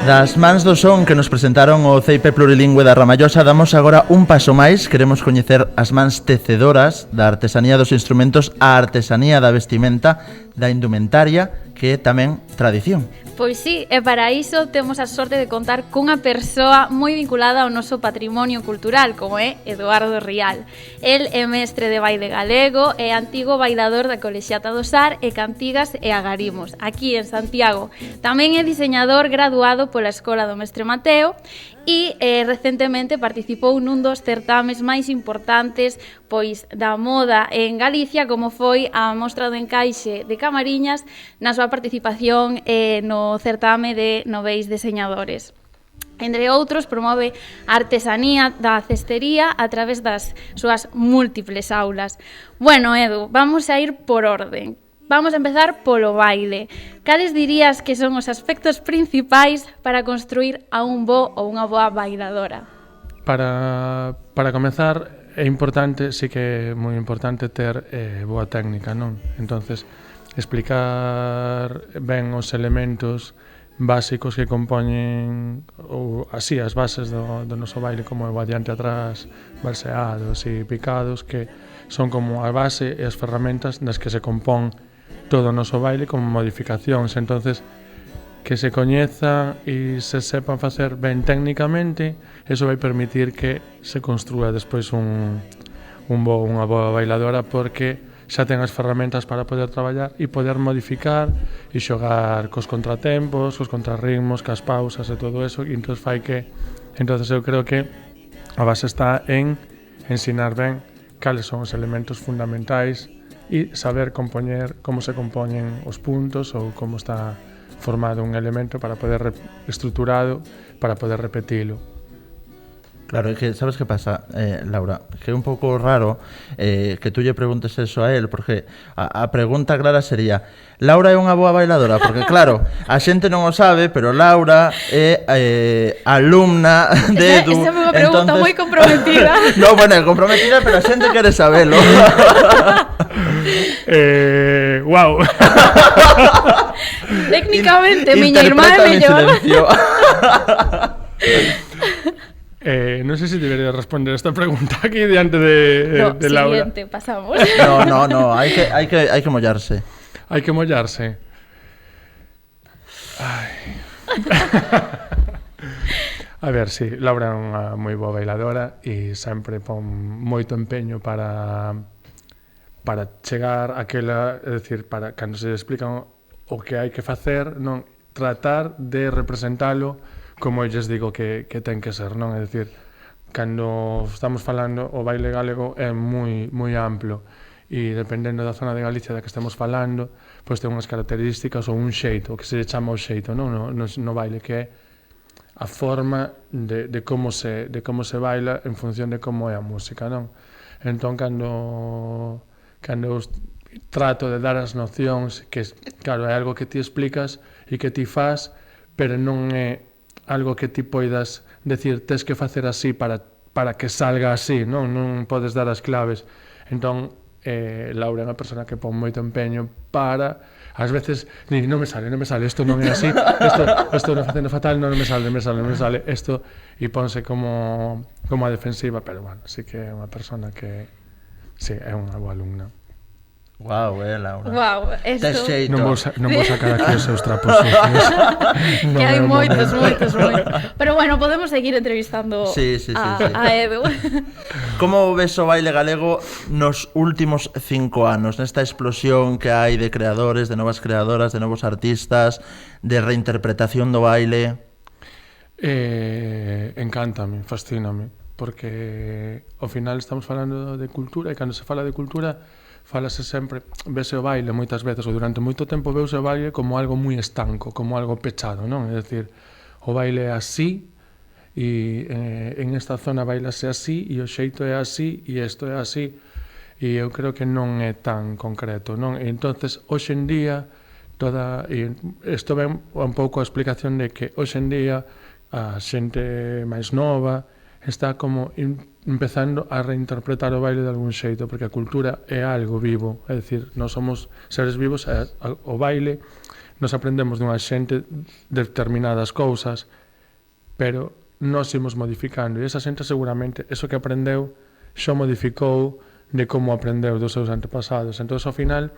Das mans do son que nos presentaron o CIP Plurilingüe da Ramallosa, damos agora un paso máis. Queremos coñecer as mans tecedoras da artesanía dos instrumentos, a artesanía da vestimenta, da indumentaria, que é tamén tradición. Pois sí, e para iso temos a sorte de contar cunha persoa moi vinculada ao noso patrimonio cultural, como é Eduardo Rial. El é mestre de baile galego e antigo bailador da Colexiata do Sar e Cantigas e Agarimos, aquí en Santiago. Tamén é diseñador graduado pola Escola do Mestre Mateo e recentemente participou nun dos certames máis importantes pois da moda en Galicia, como foi a Mostra do Encaixe de Camariñas na súa participación no certame de noveis deseñadores. Entre outros, promove a artesanía da cestería a través das súas múltiples aulas. Bueno, Edu, vamos a ir por orden. Vamos a empezar polo baile. Cales dirías que son os aspectos principais para construir a un bo ou unha boa bailadora? Para comezar, é importante, sí que é moi importante ter boa técnica, non? Entonces, explicar ben os elementos básicos que compoñen ou así as bases do noso baile, como o adiante atrás, balseados e picados, que son como a base e as ferramentas das que se compón todo o noso baile como modificacións. Entonces, que se coñeza e se sepan facer ben técnicamente, eso vai permitir que se construa despois unha boa bailadora, porque xa ten as ferramentas para poder traballar e poder modificar e xogar cos contratempos, cos contrarritmos, cas pausas e todo eso, e entón fai que... Entonces eu creo que a base está en ensinar ben cales son os elementos fundamentais e saber compoñer como se compoñen os puntos ou como está formado un elemento para poder estruturado para poder repetilo. Claro, é que sabes que pasa, Laura, que é un pouco raro que tú lle preguntes eso a él, porque a pregunta clara sería: Laura é unha boa bailadora? Porque claro, a xente non o sabe, pero Laura é alumna de Edu. Esa é unha pregunta moi comprometida. No, bueno, é comprometida, pero a xente quere sabelo. Wow. Técnicamente, miña irmá é mellor. Non sei se debería responder esta pregunta aquí diante de Laura. Siguiente, pasamos. No, hai que mollarse. Hai que mollarse. Ai. A ver, sí, Laura é unha moi boa bailadora e sempre pon moito empeño para chegar àquela, é dicir, para cando se explican o que hai que facer, non tratar de representalo como eu lles digo que ten que ser, non? É dicir, cando estamos falando, o baile galego é moi amplo e dependendo da zona de Galicia da que estamos falando, pois ten unhas características ou un xeito, que se chama o xeito, non? No baile, que é a forma de como se baila en función de como é a música, non? Entón, cando trato de dar as nocións, que claro, é algo que ti explicas e que ti fas, pero non é algo que ti poidas decir tes que facer así para que salga así, non podes dar as claves. Entón, Laura é unha persona que pon moito empeño para, ás veces non me sale, isto non é así, isto non facendo fatal, non me sale isto, e ponse como a defensiva, pero bueno, sí que é unha persona que sí, é unha boa alumna. Guau, Laura. Guau, esto... Non vou sacar aquí os seus trapos sucios. Que hai moitos. Pero bueno, podemos seguir entrevistando a Edu. Como ves o baile galego nos últimos 5 anos, nesta explosión que hai de creadores, de novas creadoras, de novos artistas, de reinterpretación do baile? Encántame, fascíname, porque ao final estamos falando de cultura e cando se fala de cultura falase sempre, vese o baile moitas veces ou durante moito tempo veuse o baile como algo moi estanco, como algo pechado, non? É dicir, o baile é así e en esta zona bailase así e o xeito é así e isto é así, e eu creo que non é tan concreto, non? E entonces, hoxe en día, isto ven un pouco a explicación de que hoxe en día a xente máis nova está como empezando a reinterpretar o baile de algún xeito, porque a cultura é algo vivo, é dicir, nós somos seres vivos, o baile nos aprendemos dunha xente determinadas cousas, pero nós imos modificando, e esa xente seguramente, eso que aprendeu, xa modificou de como aprendeu dos seus antepasados. Entón, ao final,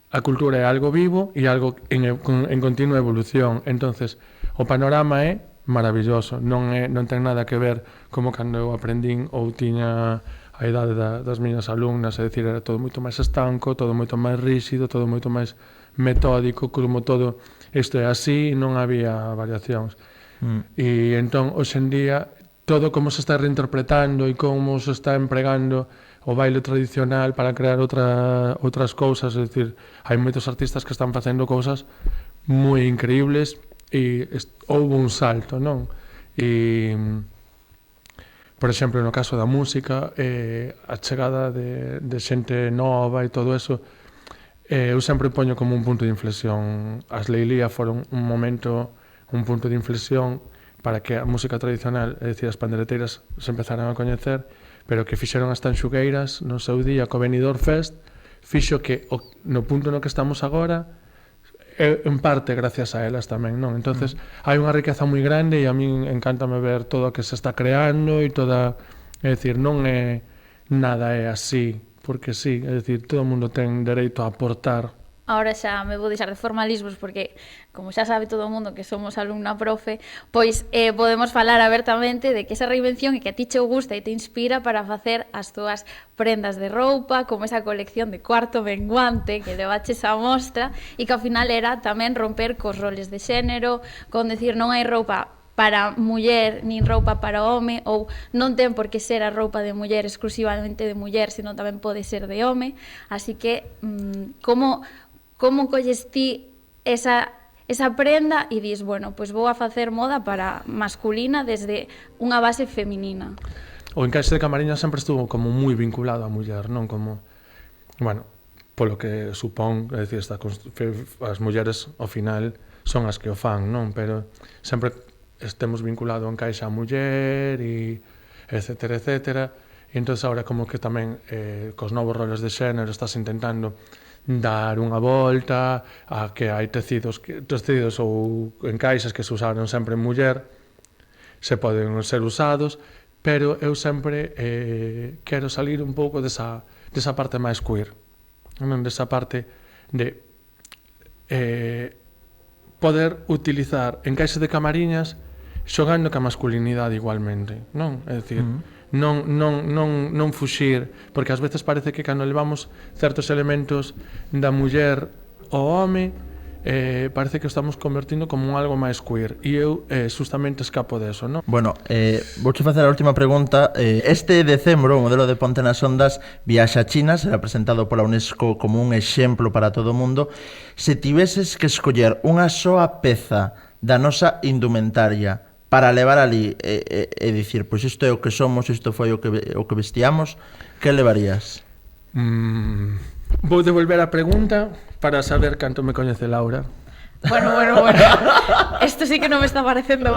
a cultura é algo vivo e algo en continua evolución. Entonces, o panorama é maravilloso, non ten nada que ver como cando eu aprendín ou tiña a idade das miñas alumnas, é dicir, era todo moito máis estanco, todo moito máis rígido, todo moito máis metódico, como todo isto é así, non había variacións. E entón, hoxe en día, todo como se está reinterpretando e como se está empregando o baile tradicional para crear outras cousas, é dicir, hai moitos artistas que están facendo cousas moi increíbles e houve un salto, non? E, por exemplo, no caso da música, a chegada de xente nova e todo eso, eu sempre poño como un punto de inflexión. As Leilía foron un punto de inflexión para que a música tradicional, é dicir, as pandereteiras se empezaran a coñecer, pero que fixeron as Tanxugueiras no seu día co Benidorm Fest, fixo que no punto no que estamos agora, en parte gracias a elas tamén, non? Entonces, hai unha riqueza moi grande e a min encántame ver todo o que se está creando e toda, é dicir, non é nada é así, porque sí, é dicir, todo o mundo ten dereito a aportar. Ahora xa me vou deixar de formalismos porque, como xa sabe todo o mundo que somos alumna profe, pois podemos falar abertamente de que esa reinvención e que a ti che gusta e te inspira para facer as túas prendas de roupa, como esa colección de Cuarto Menguante que levaches a mostra e que ao final era tamén romper cos roles de xénero, con decir non hai roupa para muller, nin roupa para home, ou non ten por que ser a roupa de muller exclusivamente de muller, senón tamén pode ser de home. Así que, como colles ti esa prenda e dis, bueno, pois vou a facer moda para masculina desde unha base feminina? O encaixe de Camariñas sempre estuvo como moi vinculado á muller, non? Como, bueno, polo que supón, é dicir, as mulleres ao final son as que o fan, non? Pero sempre estemos vinculado o encaixe á muller e etcétera, etcétera. E entón agora como que tamén cos novos roles de xénero estás intentando dar unha volta a que hai tecidos ou encaixes que se usaron sempre en muller, se poden ser usados, pero eu sempre quero salir un pouco desa parte máis queer, non? Desa parte de poder utilizar encaixes de Camariñas xogando ca masculinidade igualmente, non? É dicir, non fuxir, porque ás veces parece que cando levamos certos elementos da muller ao home, parece que estamos convertindo como algo máis queer, e eu justamente escapo deso, non? Bueno, vouche facer a última pregunta. Este decembro, o modelo de Ponte nas Ondas viaxa a China, será presentado pola UNESCO como un exemplo para todo o mundo. Se tiveses que escoller unha soa peza da nosa indumentaria para levar ali e dicir, pois isto é o que somos, isto foi o que vestiamos, que levarías? Vou devolver a pregunta para saber canto me coñece Laura. Bueno. Esto sí que non me está parecendo,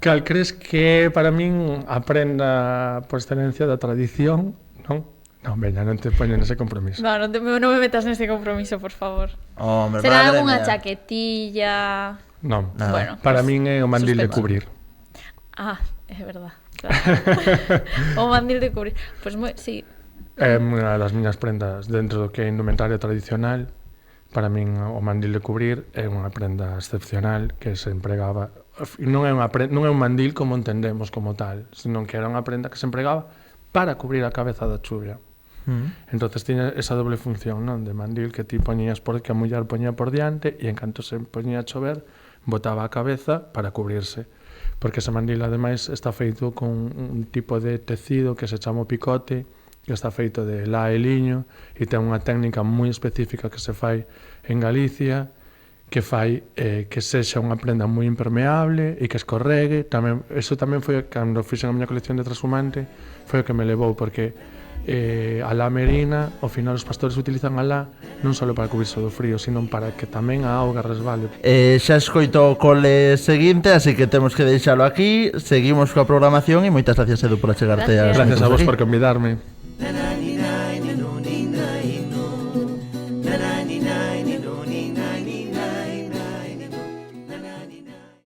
Cal crees que para min a prenda por excelencia da tradición, non? Non, veña, non te poño nese compromiso. Non me metas nese compromiso, por favor. Hombre, será algunha chaquetilla? Non, bueno, para min é o mandil de cubrir. Ah, é verdad, claro. O mandil de cubrir. Pois sí. É unha das miñas prendas dentro do que é indumentaria tradicional. Para min o mandil de cubrir é unha prenda excepcional que se empregaba. Non é un mandil como entendemos como tal, senón que era unha prenda que se empregaba para cubrir a cabeza da chuvia. Entonces tiña esa doble función, non? De mandil que ti poñías que a muller poñía por diante e en canto se poñía a chover botaba a cabeza para cubrirse, porque ese mandil ademais está feito con un tipo de tecido que se chama picote, que está feito de lá e liño e ten unha técnica moi específica que se fai en Galicia, que fai que sexa unha prenda moi impermeable e que escorregue. Eso tamén foi cando fixen a miña colección de Transhumante, foi o que me levou, porque a lá merina, ao final os pastores utilizan a lá non só para cubrirse do frío, sino para que tamén a auga resbale. Xa escoito o cole seguinte, así que temos que deixalo aquí. Seguimos coa programación e moitas gracias, Edu, por achegarte. Gracias a vos por convidarme.